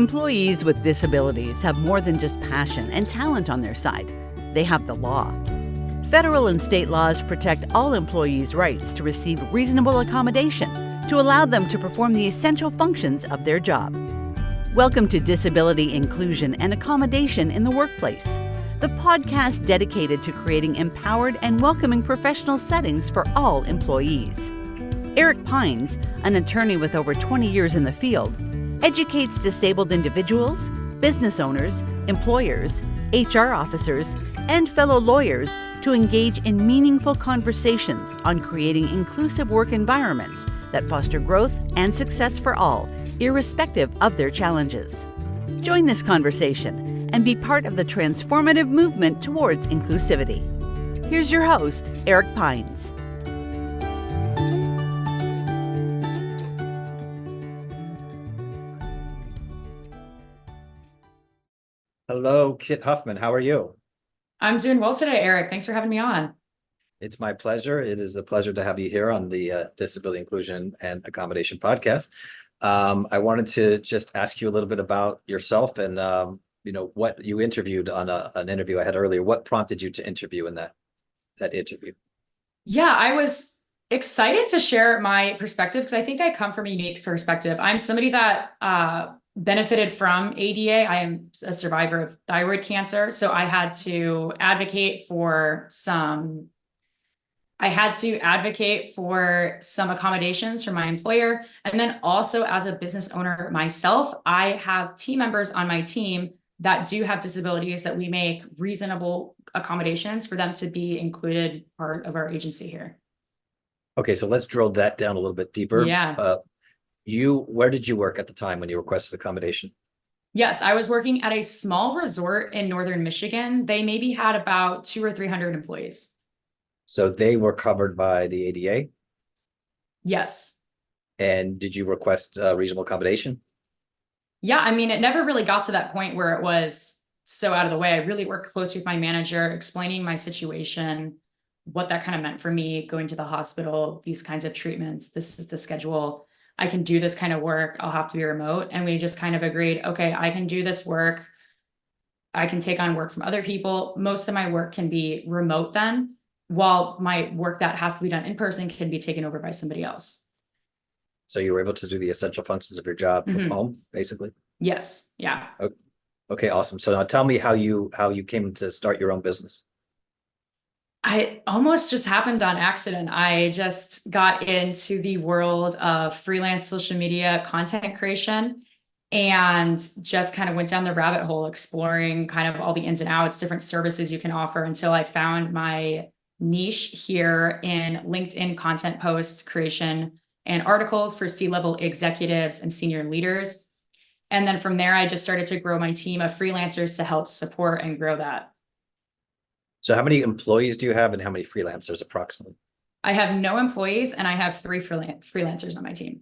Employees with disabilities have more than just passion and talent on their side. They have the law. Federal and state laws protect all employees' rights to receive reasonable accommodation to allow them to perform the essential functions of their job. Welcome to Disability Inclusion and Accommodation in the Workplace, the podcast dedicated to creating empowered and welcoming professional settings for all employees. Eric Pines, an attorney with over 20 years in the field, educates disabled individuals, business owners, employers, HR officers, and fellow lawyers to engage in meaningful conversations on creating inclusive work environments that foster growth and success for all, irrespective of their challenges. Join this conversation and be part of the transformative movement towards inclusivity. Here's your host, Eric Pines. Hello, Kit Huffman. How are you? I'm doing well today, Eric. Thanks for having me on. It's my pleasure. It is a pleasure to have you here on the Disability Inclusion and Accommodation podcast. I wanted to just ask you a little bit about yourself and what you interviewed on an interview I had earlier. What prompted you to interview in that interview? Yeah, I was excited to share my perspective because I think I come from a unique perspective. I'm somebody that benefited from ADA. I am a survivor of thyroid cancer. So I had to advocate for some accommodations from my employer. And then also as a business owner myself, I have team members on my team that do have disabilities that we make reasonable accommodations for them to be included part of our agency here. Okay, so let's drill that down a little bit deeper. Yeah. Where did you work at the time when you requested accommodation? Yes, I was working at a small resort in northern Michigan. They maybe had about 200 or 300 employees. So they were covered by the ADA? Yes. And did you request reasonable accommodation? Yeah, I mean, it never really got to that point where it was so out of the way. I really worked closely with my manager, explaining my situation, what that kind of meant for me, going to the hospital, these kinds of treatments. This is the schedule. I can do this kind of work. I'll have to be remote. And we just kind of agreed, okay, I can do this work. I can take on work from other people. Most of my work can be remote then, while my work that has to be done in person can be taken over by somebody else. So you were able to do the essential functions of your job from home, basically? Yes. Yeah. Okay, awesome. So now tell me how you came to start your own business. I almost just happened on accident. I just got into the world of freelance social media content creation and just kind of went down the rabbit hole, exploring kind of all the ins and outs, different services you can offer, until I found my niche here in LinkedIn content post creation and articles for C-level executives and senior leaders. And then from there, I just started to grow my team of freelancers to help support and grow that. So how many employees do you have and how many freelancers approximately? I have no employees and I have 3 freelancers on my team.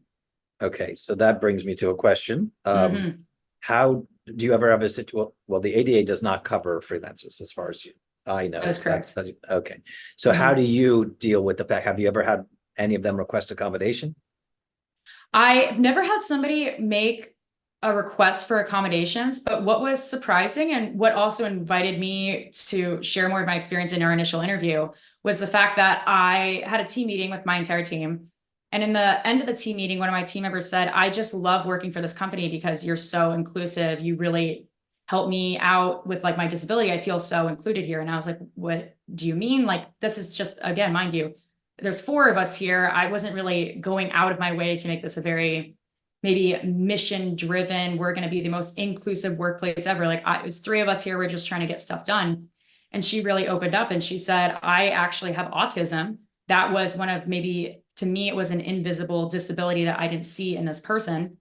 Okay, so that brings me to a question. How do you ever have a situation? Well, the ADA does not cover freelancers as far as I know. That is correct. Okay, so how do you deal with the fact? Have you ever had any of them request accommodation? I've never had somebody make a request for accommodations, but what was surprising and what also invited me to share more of my experience in our initial interview was the fact that I had a team meeting with my entire team. And in the end of the team meeting, one of my team members said, I just love working for this company because you're so inclusive. You really help me out with like my disability. I feel so included here. And I was like, what do you mean? Like, this is just, again, mind you, there's 4 of us here. I wasn't really going out of my way to make this a very maybe mission driven, we're going to be the most inclusive workplace ever. Like it's 3 of us here. We're just trying to get stuff done. And she really opened up and she said, I actually have autism. That was one of maybe, to me, it was an invisible disability that I didn't see in this person.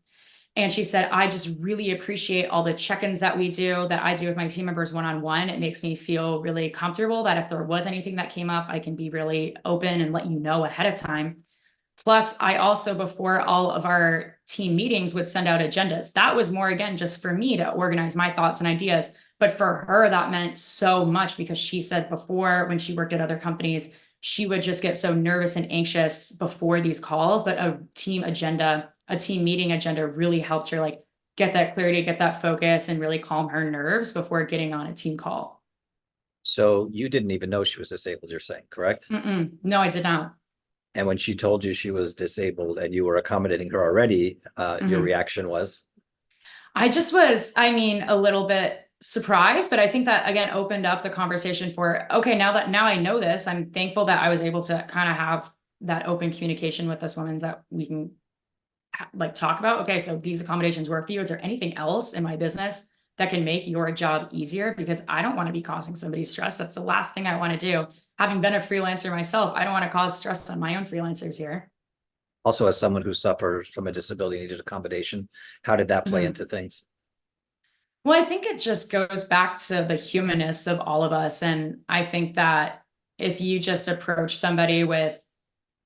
And she said, I just really appreciate all the check-ins that we do, that I do with my team members one-on-one. It makes me feel really comfortable that if there was anything that came up, I can be really open and let you know ahead of time. Plus, I also, before all of our team meetings, would send out agendas. That was more, again, just for me to organize my thoughts and ideas. But for her, that meant so much because she said before, when she worked at other companies, she would just get so nervous and anxious before these calls. But a team agenda, a team meeting agenda really helped her like get that clarity, get that focus, and really calm her nerves before getting on a team call. So you didn't even know she was disabled, you're saying, correct? No, I did not. And when she told you she was disabled and you were accommodating her already, your reaction was? I just was, I mean, a little bit surprised, but I think that again opened up the conversation for, okay, now I know this, I'm thankful that I was able to kind of have that open communication with this woman that we can like talk about, okay, so these accommodations work for you. Is there anything else in my business that can make your job easier? Because I don't want to be causing somebody stress. That's the last thing I want to do. Having been a freelancer myself, I don't want to cause stress on my own freelancers here. Also, as someone who suffers from a disability needed accommodation, how did that play into things? Well, I think it just goes back to the humanness of all of us. And I think that if you just approach somebody with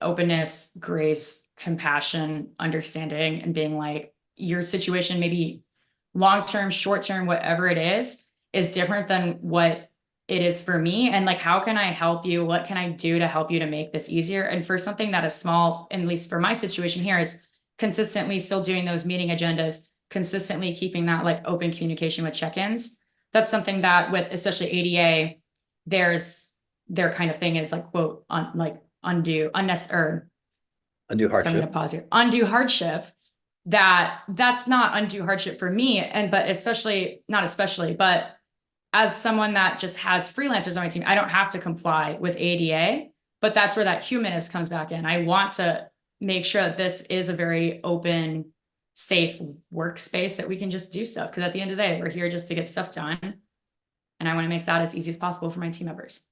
openness, grace, compassion, understanding, and being like, your situation, maybe long-term, short-term, whatever it is different than what it is for me. And like, how can I help you? What can I do to help you to make this easier? And for something that is small, at least for my situation here, is consistently still doing those meeting agendas, consistently keeping that like open communication with check-ins. That's something that with especially ADA, their kind of thing is like, quote, undue hardship. So I'm going to pause here. Undue hardship. That's not undue hardship for me. But as someone that just has freelancers on my team, I don't have to comply with ADA, but that's where that humanist comes back in. I want to make sure that this is a very open, safe workspace that we can just do stuff. Because at the end of the day, we're here just to get stuff done. And I want to make that as easy as possible for my team members.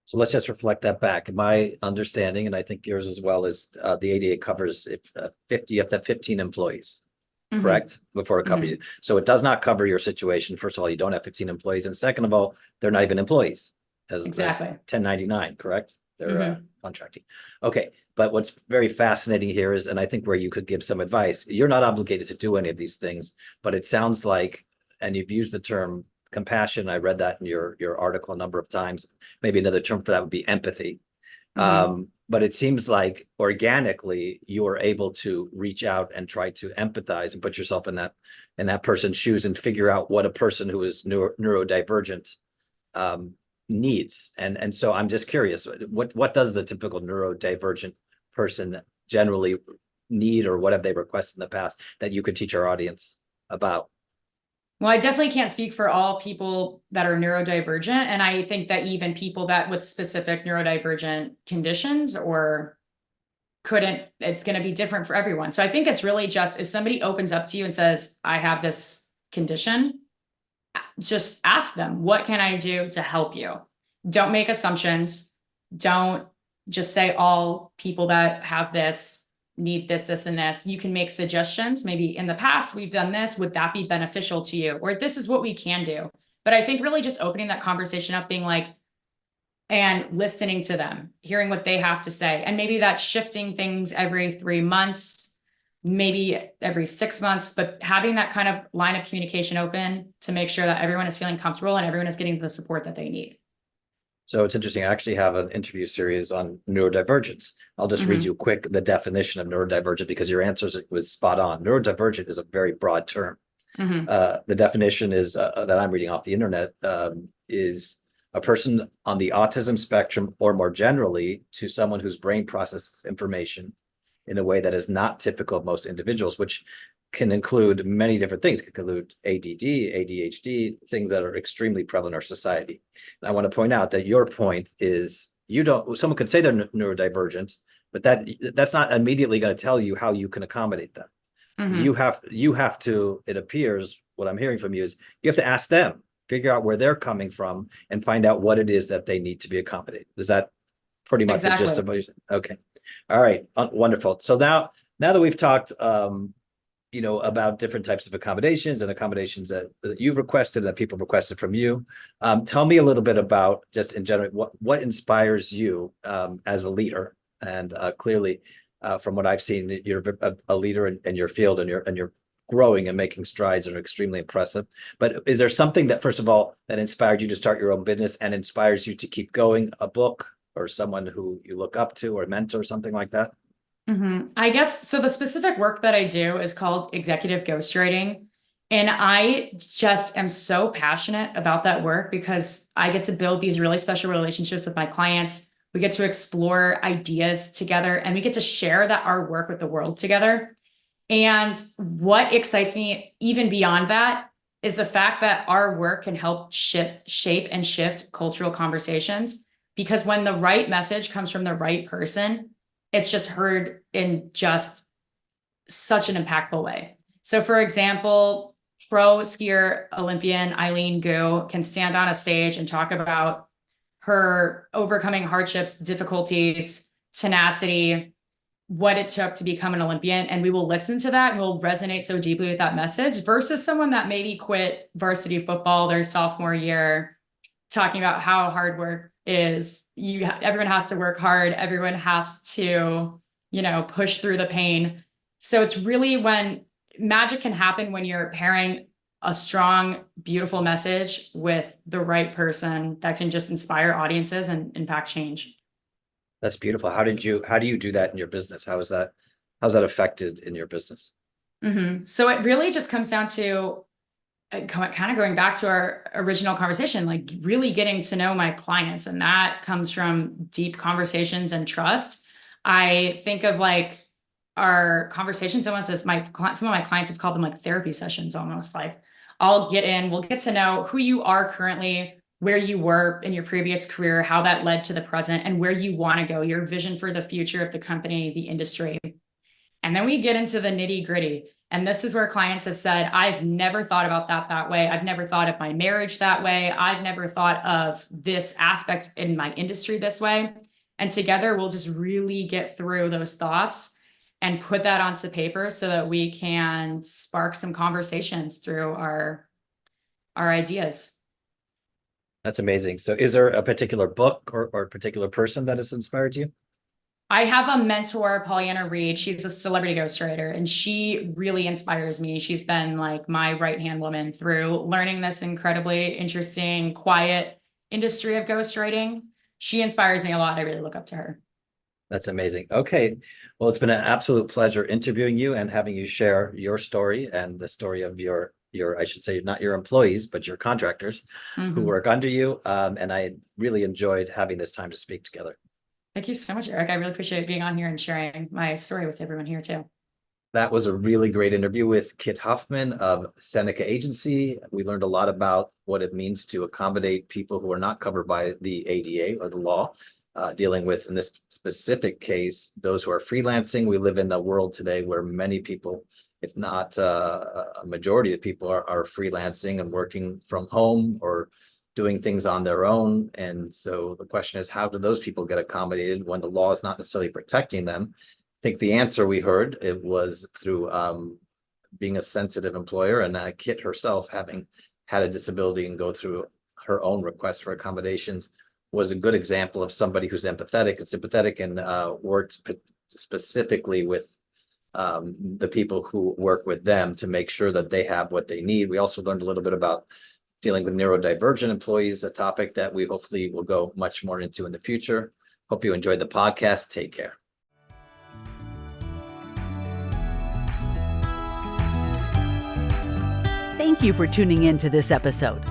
So let's just reflect that back. My understanding, and I think yours as well, is the ADA covers if 50 up to 15 employees, correct? Before it covers you. So it does not cover your situation. First of all, you don't have 15 employees. And second of all, they're not even employees. Exactly. 1099, correct? They're contracting. Okay. But what's very fascinating here is, and I think where you could give some advice, you're not obligated to do any of these things, but it sounds like, and you've used the term compassion. I read that in your article a number of times. Maybe another term for that would be empathy. But it seems like organically you are able to reach out and try to empathize and put yourself in that person's shoes and figure out what a person who is neurodivergent needs. And so I'm just curious, what does the typical neurodivergent person generally need, or what have they requested in the past that you could teach our audience about? Well, I definitely can't speak for all people that are neurodivergent. And I think that even people that with specific neurodivergent conditions or it's going to be different for everyone. So I think it's really just, if somebody opens up to you and says, I have this condition, just ask them, what can I do to help you? Don't make assumptions. Don't just say all people that have this need this, this, and this. You can make suggestions. Maybe in the past we've done this. Would that be beneficial to you? Or this is what we can do. But I think really just opening that conversation up, being like, and listening to them, hearing what they have to say. And maybe that's shifting things every 3 months, maybe every 6 months, but having that kind of line of communication open to make sure that everyone is feeling comfortable and everyone is getting the support that they need. So it's interesting. I actually have an interview series on neurodivergence. I'll just read you quick the definition of neurodivergent, because your answers was spot on. Neurodivergent is a very broad term. The definition is that I'm reading off the internet is a person on the autism spectrum, or more generally, to someone whose brain processes information in a way that is not typical of most individuals, which can include many different things. It can include ADD, ADHD, things that are extremely prevalent in our society. And I want to point out that your point is, someone could say they're neurodivergent, but that's not immediately going to tell you how you can accommodate them. You have to, it appears, what I'm hearing from you is you have to ask them, figure out where they're coming from and find out what it is that they need to be accommodated. Is that pretty much the gist of what you're saying? Okay. All right. Wonderful. So now that we've talked, about different types of accommodations and accommodations that you've requested, that people requested from you. Tell me a little bit about, just in general, what inspires you as a leader. And clearly, from what I've seen, you're a leader in your field, and you're growing and making strides, and are extremely impressive. But is there something that, first of all, that inspired you to start your own business and inspires you to keep going? A book, or someone who you look up to, or a mentor, something like that? I guess so. The specific work that I do is called executive ghostwriting. And I just am so passionate about that work because I get to build these really special relationships with my clients. We get to explore ideas together, and we get to share our work with the world together. And what excites me even beyond that is the fact that our work can help shape and shift cultural conversations. Because when the right message comes from the right person, it's just heard in just such an impactful way. So for example, pro skier Olympian Eileen Gu can stand on a stage and talk about her overcoming hardships, difficulties, tenacity, what it took to become an Olympian. And we will listen to that and we'll resonate so deeply with that message versus someone that maybe quit varsity football their sophomore year, talking about how hard work is. Everyone has to work hard. Everyone has to, push through the pain. So it's really when magic can happen when you're pairing a strong, beautiful message with the right person that can just inspire audiences and impact change. That's beautiful. How do you do that in your business? How's that affected in your business? Mm-hmm. So it really just comes down to kind of going back to our original conversation, like really getting to know my clients. And that comes from deep conversations and trust. I think of like our conversations, some of my clients have called them like therapy sessions, almost like we'll get to know who you are currently, where you were in your previous career, how that led to the present, and where you want to go, your vision for the future of the company, the industry. And then we get into the nitty gritty. And this is where clients have said, I've never thought about that way. I've never thought of my marriage that way. I've never thought of this aspect in my industry this way. And together we'll just really get through those thoughts and put that onto paper so that we can spark some conversations through our ideas. That's amazing. So is there a particular book or a particular person that has inspired you? I have a mentor, Pollyanna Reed. She's a celebrity ghostwriter, and she really inspires me. She's been like my right-hand woman through learning this incredibly interesting, quiet industry of ghostwriting. She inspires me a lot. I really look up to her. That's amazing. Okay. Well, it's been an absolute pleasure interviewing you and having you share your story and the story of your, I should say, not your employees, but your contractors who work under you. And I really enjoyed having this time to speak together. Thank you so much, Eric. I really appreciate being on here and sharing my story with everyone here too. That was a really great interview with Kit Huffman of Seneca Agency. We learned a lot about what it means to accommodate people who are not covered by the ADA or the law, dealing with, in this specific case, those who are freelancing. We live in a world today where many people, if not a majority of people, are freelancing and working from home or doing things on their own. And so the question is, how do those people get accommodated when the law is not necessarily protecting them? I think the answer we heard, it was through being a sensitive employer, and Kit herself, having had a disability and go through her own requests for accommodations, was a good example of somebody who's empathetic and sympathetic and worked specifically with the people who work with them to make sure that they have what they need. We also learned a little bit about dealing with neurodivergent employees, a topic that we hopefully will go much more into in the future. Hope you enjoyed the podcast. Take care. Thank you for tuning in to this episode.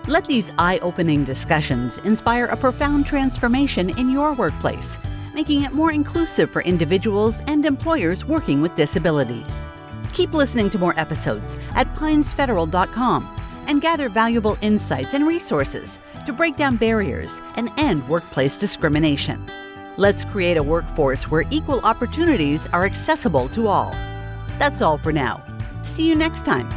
Let these eye-opening discussions inspire a profound transformation in your workplace, making it more inclusive for individuals and employers working with disabilities. Keep listening to more episodes at pinesfederal.com and gather valuable insights and resources to break down barriers and end workplace discrimination. Let's create a workforce where equal opportunities are accessible to all. That's all for now. See you next time.